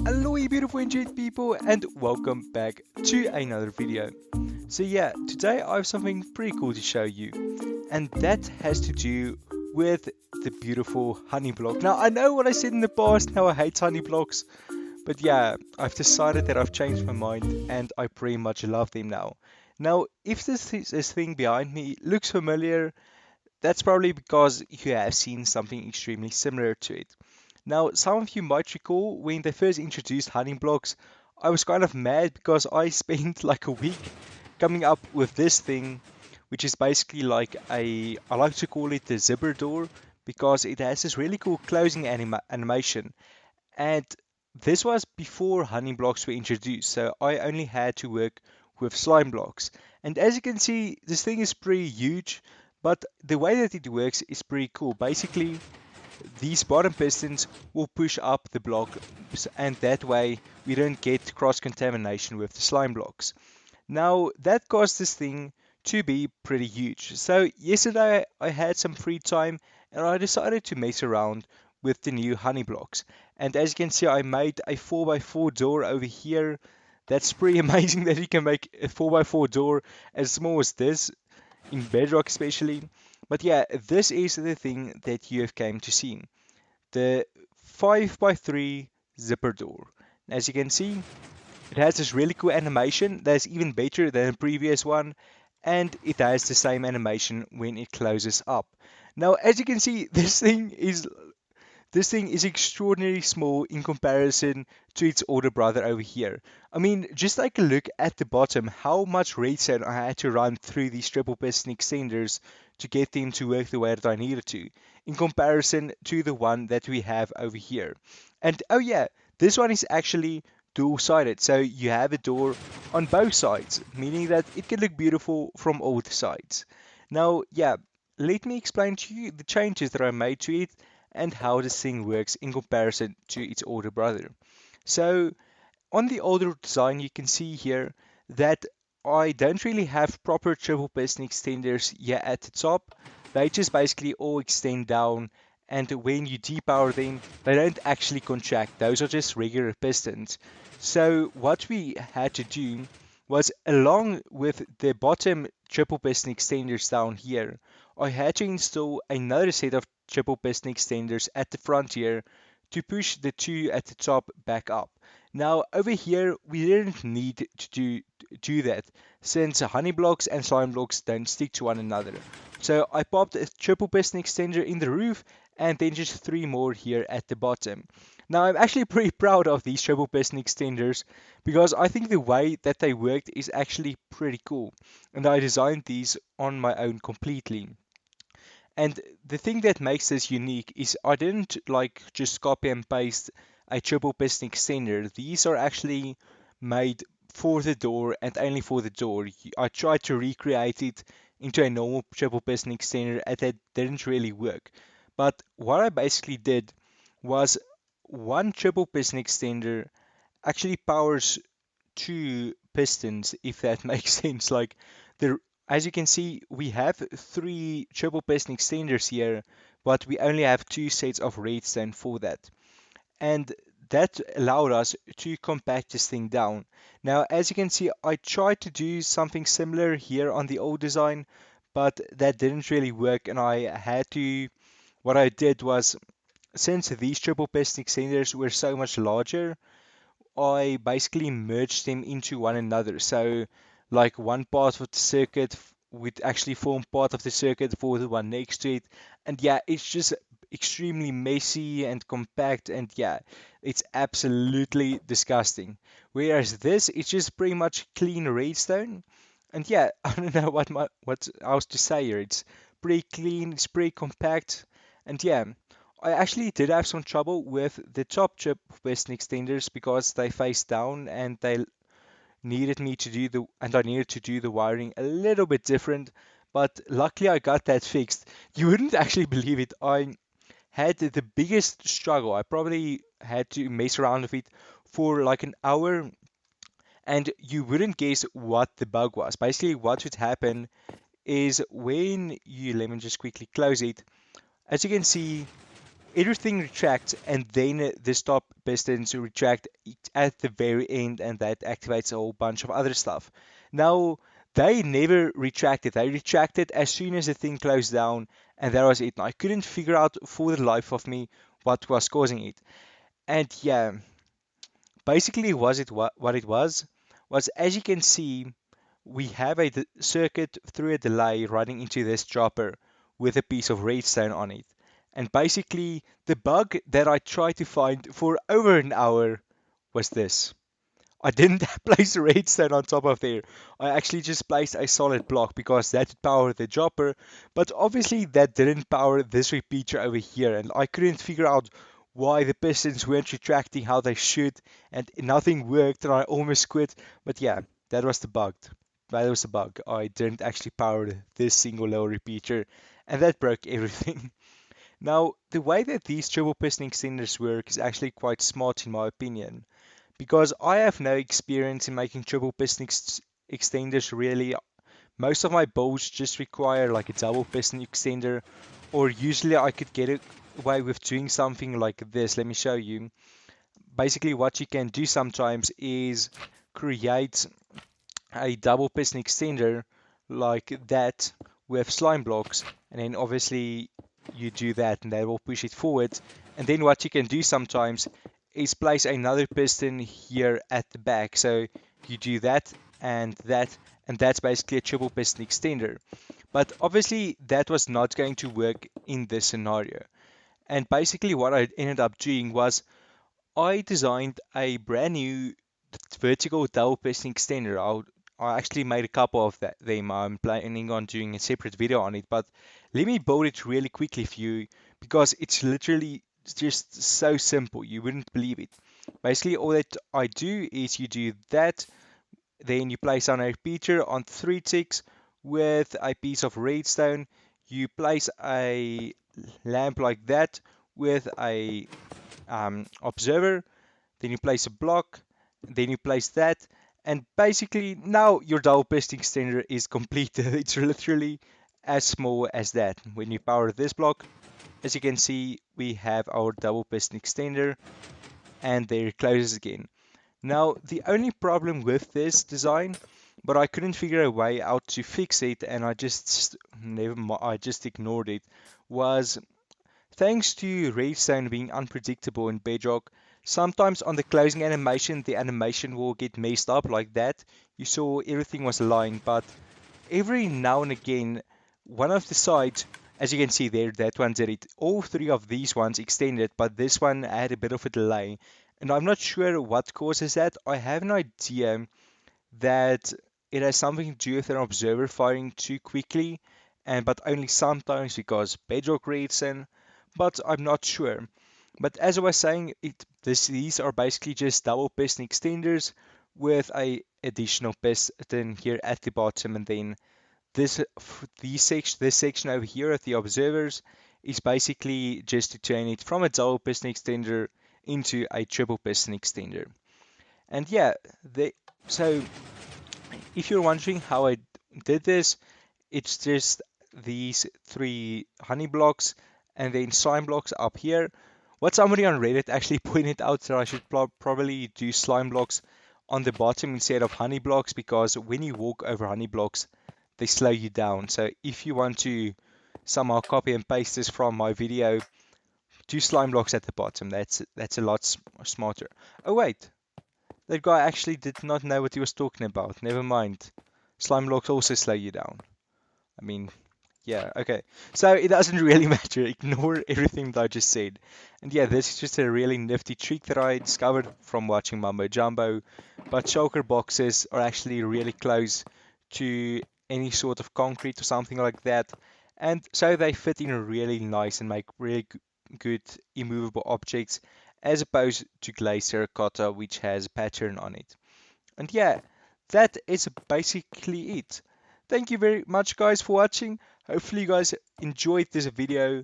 Hello you beautiful enjoyed people and welcome back to another video. So yeah, today I have something pretty cool to show you, and that has to do with the beautiful honey block. Now I know what I said in the past, how I hate honey blocks, but yeah, I've decided that I've changed my mind and I pretty much love them now. Now, if this thing behind me looks familiar, that's probably because you have seen something extremely similar to it. Now, some of you might recall when they first introduced hunting blocks, I was kind of mad because I spent like a week coming up with this thing, which is basically like I like to call it the zipper door because it has this really cool closing animation. And this was before hunting blocks were introduced, so I only had to work with slime blocks. And as you can see, this thing is pretty huge, but the way that it works is pretty cool. Basically, these bottom pistons will push up the block, and that way we don't get cross-contamination with the slime blocks. Now, that caused this thing to be pretty huge. So yesterday I had some free time and I decided to mess around with the new honey blocks. And as you can see, I made a 4x4 door over here. That's pretty amazing that you can make a 4x4 door as small as this in Bedrock especially. But yeah, this is the thing that you have came to see. The 5x3 zipper door. As you can see, it has this really cool animation that's even better than the previous one, and it has the same animation when it closes up. Now, as you can see, this thing is extraordinarily small in comparison to its older brother over here. I mean, just take a look at the bottom, how much redstone I had to run through these triple piston extenders to get them to work the way that I needed to, in comparison to the one that we have over here. And oh yeah, this one is actually dual-sided, so you have a door on both sides, meaning that it can look beautiful from all the sides. Now, yeah, let me explain to you the changes that I made to it and how this thing works in comparison to its older brother. So on the older design, you can see here that I don't really have proper triple piston extenders here at the top. They just basically all extend down, and when you depower them, they don't actually contract. Those are just regular pistons. So what we had to do was, along with the bottom triple piston extenders down here, I had to install another set of triple piston extenders at the front here to push the two at the top back up. Now over here we didn't need to do that, since honey blocks and slime blocks don't stick to one another. So I popped a triple piston extender in the roof and then just three more here at the bottom. Now I'm actually pretty proud of these triple piston extenders because I think the way that they worked is actually pretty cool, and I designed these on my own completely. And the thing that makes this unique is I didn't like just copy and paste a triple piston extender. These are actually made for the door and only for the door. I tried to recreate it into a normal triple piston extender and that didn't really work. But what I basically did was one triple piston extender actually powers two pistons, if that makes sense. Like the as you can see, we have three triple piston extenders here, but we only have two sets of redstone for that. And that allowed us to compact this thing down. Now, as you can see, I tried to do something similar here on the old design, but that didn't really work, and I had to. What I did was, since these triple piston extenders were so much larger, I basically merged them into one another. So, like one part of the circuit would actually form part of the circuit for the one next to it. And yeah, it's just extremely messy and compact. And yeah, it's absolutely disgusting. Whereas this, it's just pretty much clean redstone. And yeah, I don't know what else to say here. It's pretty clean, it's pretty compact. And yeah, I actually did have some trouble with the top chip piston extenders because they face down and they needed me to do the and I needed to do the wiring a little bit different, but luckily I got that fixed. You wouldn't actually believe it. I had the biggest struggle. I probably had to mess around with it for like an hour, and you wouldn't guess what the bug was. Basically, what would happen is when you let me just quickly close it. As you can see, everything retracts, and then the stop pistons retract at the very end, and that activates a whole bunch of other stuff. Now, they never retracted. They retracted as soon as the thing closed down, and that was it. And I couldn't figure out for the life of me what was causing it. And yeah, basically, what it was as you can see, we have a circuit through a delay running into this dropper with a piece of redstone on it. And basically, the bug that I tried to find for over an hour was this. I didn't place a redstone on top of there. I actually just placed a solid block because that would power the dropper, but obviously that didn't power this repeater over here, and I couldn't figure out why the pistons weren't retracting how they should, and nothing worked, and I almost quit. But yeah, that was the bug. That was the bug. I didn't actually power this single little repeater, and that broke everything. Now, the way that these triple piston extenders work is actually quite smart in my opinion because I have no experience in making triple piston extenders really. Most of my builds just require like a double piston extender, or usually I could get away with doing something like this. Let me show you. Basically, what you can do sometimes is create a double piston extender like that with slime blocks, and then obviously you do that and that will push it forward. And then what you can do sometimes is place another piston here at the back, so you do that and that, and that's basically a triple piston extender. But obviously that was not going to work in this scenario, and basically what I ended up doing was I designed a brand new vertical double piston extender. I actually made a couple of them. I'm planning on doing a separate video on it, but let me build it really quickly for you because it's literally just so simple. You wouldn't believe it. Basically, all that I do is you do that, then you place on a repeater on 3 ticks with a piece of redstone. You place a lamp like that with a observer, then you place a block, then you place that, and basically now your double piston extender is completed. It's literally as small as that. When you power this block, as you can see, we have our double piston extender, and there it closes again. Now, the only problem with this design, but I couldn't figure a way out to fix it, and I just ignored it, was thanks to redstone being unpredictable in Bedrock, sometimes on the closing animation, the animation will get messed up like that. You saw everything was lying, but every now and again, one of the sides, as you can see there, that one did it. All three of these ones extended, but this one had a bit of a delay. And I'm not sure what causes that. I have an idea that it has something to do with an observer firing too quickly, and but only sometimes because Bedrock redstone, but I'm not sure. But as I was saying, these are basically just double piston extenders with a additional piston here at the bottom, and then this section over here at the observers is basically just to turn it from a double piston extender into a triple piston extender. And yeah, so if you're wondering how I did this, it's just these three honey blocks and then slime blocks up here. What somebody on Reddit actually pointed out that I should probably do slime blocks on the bottom instead of honey blocks because when you walk over honey blocks, they slow you down. So if you want to somehow copy and paste this from my video, do slime blocks at the bottom. That's a lot smarter. Oh wait, that guy actually did not know what he was talking about. Never mind. Slime blocks also slow you down. I mean, yeah, okay. So it doesn't really matter. Ignore everything that I just said. And yeah, this is just a really nifty trick that I discovered from watching Mumbo Jumbo. But shulker boxes are actually really close to any sort of concrete or something like that. And so they fit in really nice and make really good immovable objects as opposed to glazed terracotta, which has a pattern on it. And yeah, that is basically it. Thank you very much, guys, for watching. Hopefully, you guys enjoyed this video.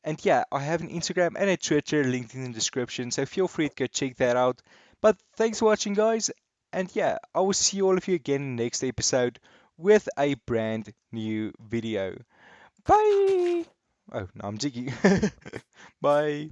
And yeah, I have an Instagram and a Twitter linked in the description, so feel free to go check that out. But thanks for watching, guys. And yeah, I will see all of you again in the next episode with a brand new video. Bye! Oh, no, I'm jigging. Bye.